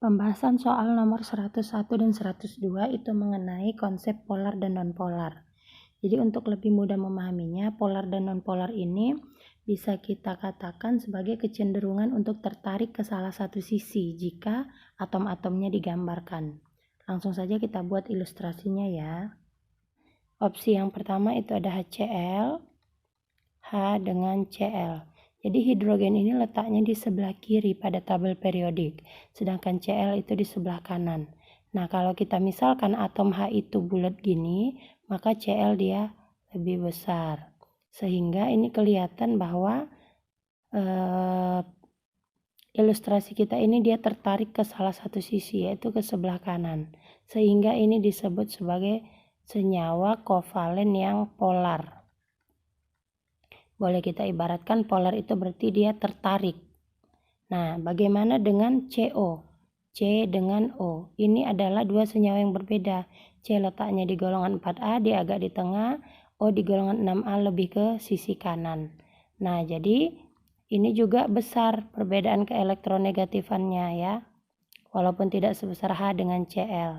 Pembahasan soal nomor 101 dan 102 itu mengenai konsep polar dan nonpolar. Jadi untuk lebih mudah memahaminya, polar dan nonpolar ini bisa kita katakan sebagai kecenderungan untuk tertarik ke salah satu sisi jika atom-atomnya digambarkan. Langsung saja kita buat ilustrasinya ya. Opsi yang pertama itu ada HCl, H dengan Cl. Jadi hidrogen ini letaknya di sebelah kiri pada tabel periodik, sedangkan Cl itu di sebelah kanan. Nah, kalau kita misalkan atom H itu bulat gini, maka Cl dia lebih besar. Sehingga ini kelihatan bahwa ilustrasi kita ini dia tertarik ke salah satu sisi, yaitu ke sebelah kanan. Sehingga ini disebut sebagai senyawa kovalen yang polar. Boleh kita ibaratkan polar itu berarti dia tertarik. Nah, bagaimana dengan CO? C dengan O. Ini adalah dua senyawa yang berbeda. C letaknya di golongan 4A, dia agak di tengah. O di golongan 6A lebih ke sisi kanan. Nah, jadi ini juga besar perbedaan keelektronegatifannya ya. Walaupun tidak sebesar H dengan Cl.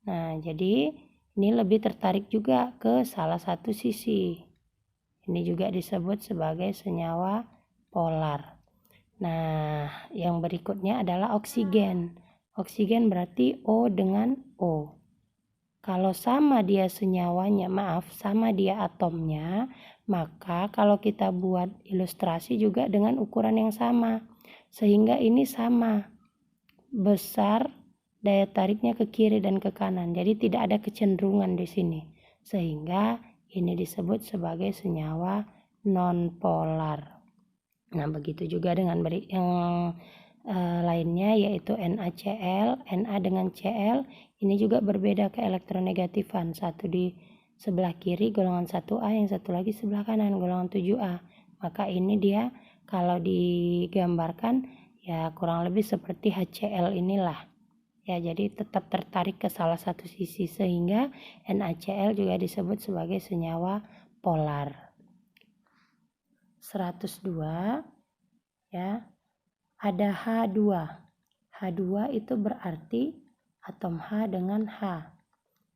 Nah, jadi ini lebih tertarik juga ke salah satu sisi. Ini juga disebut sebagai senyawa polar. Nah, yang berikutnya adalah oksigen. Oksigen berarti O dengan O. Kalau sama dia senyawanya, sama dia atomnya, maka kalau kita buat ilustrasi juga dengan ukuran yang sama. Sehingga ini sama. Besar daya tariknya ke kiri dan ke kanan. Jadi tidak ada kecenderungan di sini. Sehingga ini disebut sebagai senyawa nonpolar. Nah, begitu juga dengan yang lainnya yaitu NaCl, Na dengan Cl. Ini juga berbeda keelektronegatifan. Satu di sebelah kiri golongan 1A, yang satu lagi sebelah kanan golongan 7A. Maka ini dia kalau digambarkan ya kurang lebih seperti HCl inilah. Ya, jadi tetap tertarik ke salah satu sisi sehingga NaCl juga disebut sebagai senyawa polar. 102 ya. Ada H2. H2 itu berarti atom H dengan H.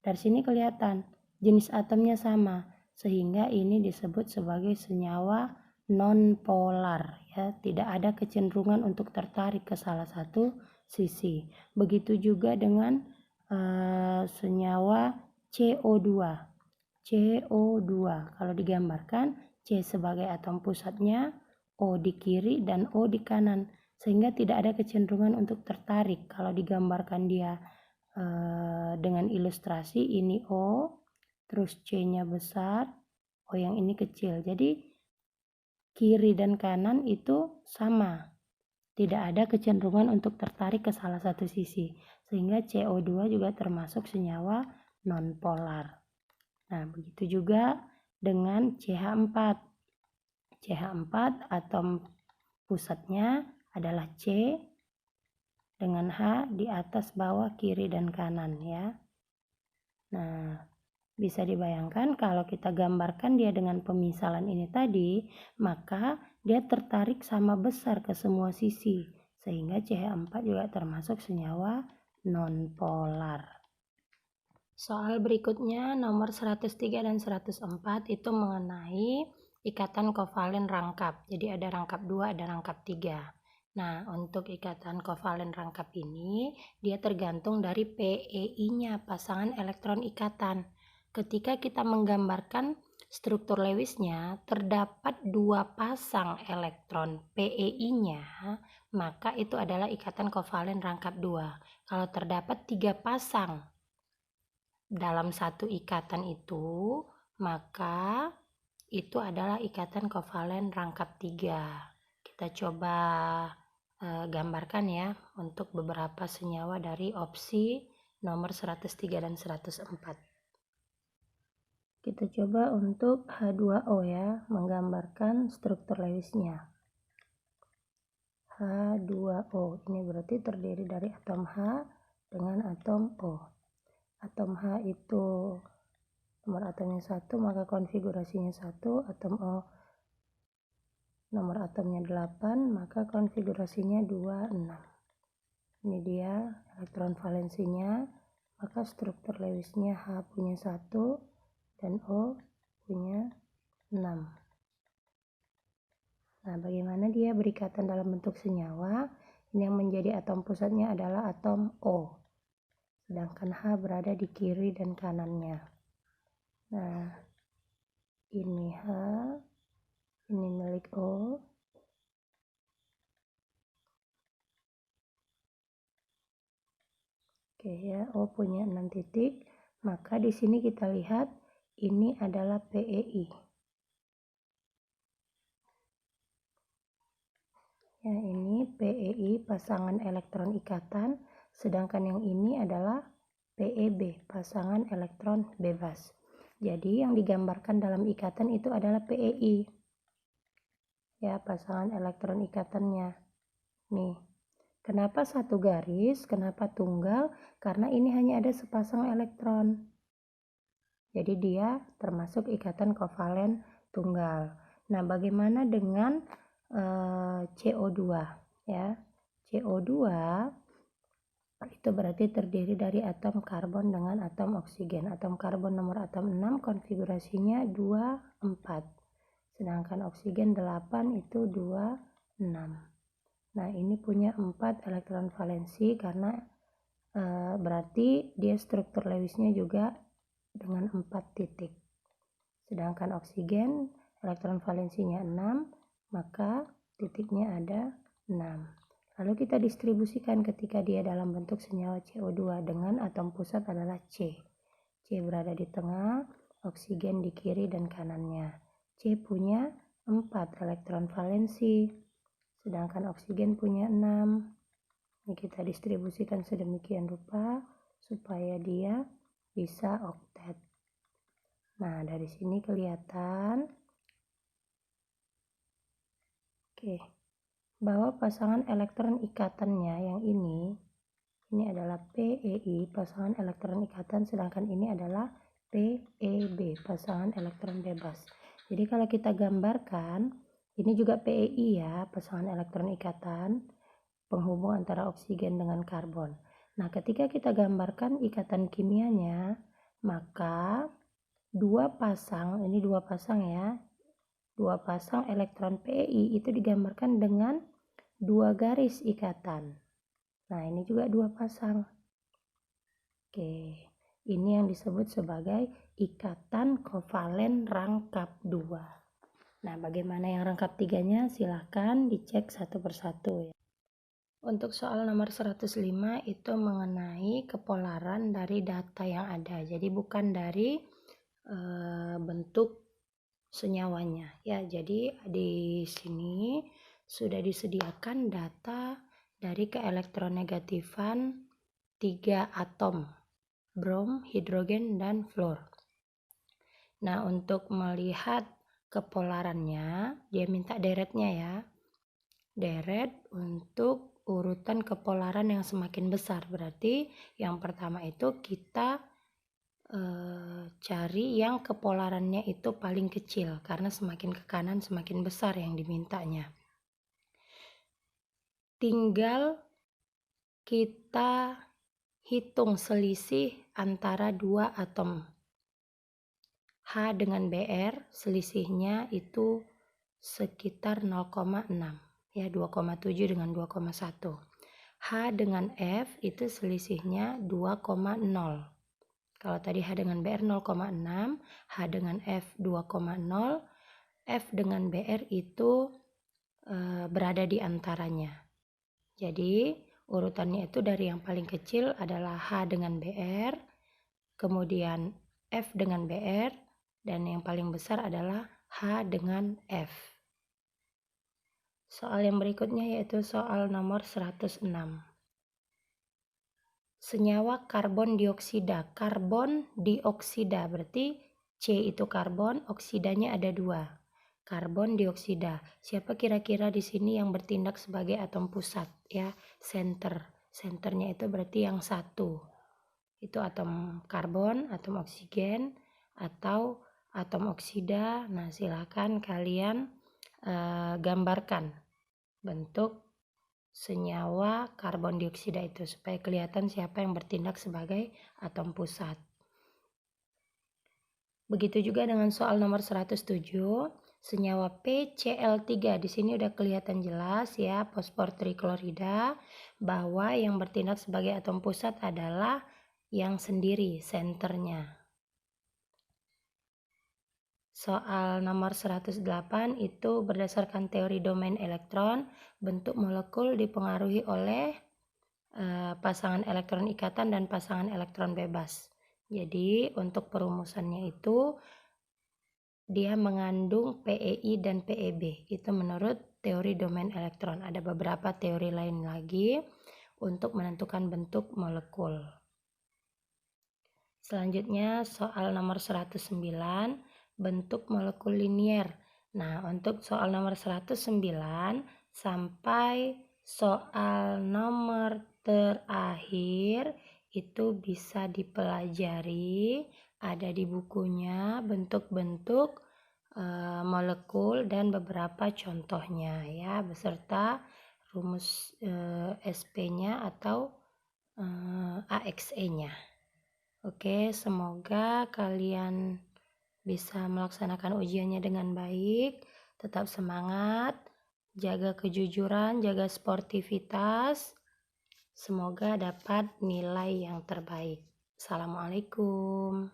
Dari sini kelihatan jenis atomnya sama sehingga ini disebut sebagai senyawa nonpolar ya, tidak ada kecenderungan untuk tertarik ke salah satu sisi. Begitu juga dengan senyawa CO2. CO2 kalau digambarkan C sebagai atom pusatnya, O di kiri dan O di kanan, sehingga tidak ada kecenderungan untuk tertarik. Kalau digambarkan dia dengan ilustrasi ini O, terus C-nya besar, O yang ini kecil. Jadi kiri dan kanan itu sama. Tidak ada kecenderungan untuk tertarik ke salah satu sisi, sehingga CO2 juga termasuk senyawa nonpolar. Nah, begitu juga dengan CH4. CH4 atom pusatnya adalah C dengan H di atas, bawah, kiri, dan kanan ya. Nah, bisa dibayangkan kalau kita gambarkan dia dengan pemisalan ini tadi, maka dia tertarik sama besar ke semua sisi, sehingga CH4 juga termasuk senyawa nonpolar. Soal berikutnya nomor 103 dan 104 itu mengenai ikatan kovalen rangkap. Jadi ada rangkap 2, ada rangkap 3. Nah, untuk ikatan kovalen rangkap ini dia tergantung dari PeI-nya, pasangan elektron ikatan. Ketika kita menggambarkan struktur Lewisnya, terdapat 2 pasang elektron PeI-nya, maka itu adalah ikatan kovalen rangkap 2. Kalau terdapat 3 pasang dalam satu ikatan itu, maka itu adalah ikatan kovalen rangkap 3. Kita coba gambarkan ya untuk beberapa senyawa dari opsi nomor 103 dan 104. Kita coba untuk H2O ya, menggambarkan struktur Lewisnya. H2O ini berarti terdiri dari atom H dengan atom O. Atom H itu nomor atomnya 1, maka konfigurasinya 1. Atom O nomor atomnya 8, maka konfigurasinya 26. Ini dia elektron valensinya. Maka struktur Lewisnya H punya 1 dan O punya 6. Nah, bagaimana dia berikatan dalam bentuk senyawa? Ini yang menjadi atom pusatnya adalah atom O. Sedangkan H berada di kiri dan kanannya. Nah, ini H, ini milik O. Oke ya, O punya 6 titik. Maka di sini kita lihat ini adalah PeI. Ya, ini PeI pasangan elektron ikatan, sedangkan yang ini adalah PeB pasangan elektron bebas. Jadi yang digambarkan dalam ikatan itu adalah PeI. Ya, pasangan elektron ikatannya. Nih. Kenapa satu garis? Kenapa tunggal? Karena ini hanya ada sepasang elektron. Jadi dia termasuk ikatan kovalen tunggal. Nah, bagaimana dengan CO2? Ya, CO2 itu berarti terdiri dari atom karbon dengan atom oksigen. Atom karbon nomor atom 6 konfigurasinya 2, 4. Sedangkan oksigen 8 itu 2, 6. Nah, ini punya 4 elektron valensi karena berarti dia struktur Lewisnya juga dengan 4 titik. Sedangkan oksigen elektron valensinya 6, maka titiknya ada 6. Lalu kita distribusikan ketika dia dalam bentuk senyawa CO2 dengan atom pusat adalah C. C berada di tengah, oksigen di kiri dan kanannya. C punya 4 elektron valensi. Sedangkan oksigen punya 6. Ini kita distribusikan sedemikian rupa supaya dia bisa oktet. Nah, dari sini kelihatan bahwa pasangan elektron ikatannya yang ini adalah PeI pasangan elektron ikatan, sedangkan ini adalah PeB pasangan elektron bebas. Jadi kalau kita gambarkan, ini juga PeI ya, pasangan elektron ikatan, penghubung antara oksigen dengan karbon. Nah, ketika kita gambarkan ikatan kimianya, maka dua pasang ya, dua pasang elektron PeI itu digambarkan dengan dua garis ikatan. Nah, ini juga dua pasang. Oke, ini yang disebut sebagai ikatan kovalen rangkap 2. Nah, bagaimana yang rangkap 3-nya? Silahkan dicek satu persatu ya. Untuk soal nomor 105 itu mengenai kepolaran dari data yang ada. Jadi bukan dari bentuk senyawanya ya. Jadi di sini sudah disediakan data dari keelektronegatifan 3 atom, brom, hidrogen, dan fluor. Nah, untuk melihat kepolarannya, dia minta deretnya ya. Deret untuk urutan kepolaran yang semakin besar. Berarti yang pertama itu kita cari yang kepolarannya itu paling kecil, karena semakin ke kanan semakin besar yang dimintanya. Tinggal kita hitung selisih antara dua atom. H dengan Br selisihnya itu sekitar 0,6 ya, 2,7 dengan 2,1. H dengan F itu selisihnya 2,0. Kalau tadi H dengan BR 0,6, H dengan F 2,0, F dengan BR itu berada di antaranya. Jadi urutannya itu dari yang paling kecil adalah H dengan BR, kemudian F dengan BR, dan yang paling besar adalah H dengan F. Soal yang berikutnya yaitu soal nomor 106. Senyawa karbon dioksida. Karbon dioksida berarti C itu karbon, oksidanya ada 2. Karbon dioksida. Siapa kira-kira di sini yang bertindak sebagai atom pusat ya? Center. Centernya itu berarti yang 1. Itu atom karbon, atom oksigen, atau atom oksida. Nah, silakan kalian gambarkan bentuk senyawa karbon dioksida itu, supaya kelihatan siapa yang bertindak sebagai atom pusat. Begitu juga dengan soal nomor 107, senyawa PCl3. Di sini udah kelihatan jelas ya, fosfor triklorida, bahwa yang bertindak sebagai atom pusat adalah yang sendiri, senternya. Soal nomor 108 itu berdasarkan teori domain elektron, bentuk molekul dipengaruhi oleh pasangan elektron ikatan dan pasangan elektron bebas. Jadi untuk perumusannya itu dia mengandung PeI dan PeB. Itu menurut teori domain elektron. Ada beberapa teori lain lagi untuk menentukan bentuk molekul. Selanjutnya soal nomor 109, bentuk molekul linier. Nah, untuk soal nomor 109 sampai soal nomor terakhir itu bisa dipelajari, ada di bukunya bentuk-bentuk molekul dan beberapa contohnya ya, beserta rumus SP-nya atau AXE-nya. Oke, semoga kalian bisa melaksanakan ujiannya dengan baik, tetap semangat, jaga kejujuran, jaga sportivitas. Semoga dapat nilai yang terbaik. Assalamualaikum.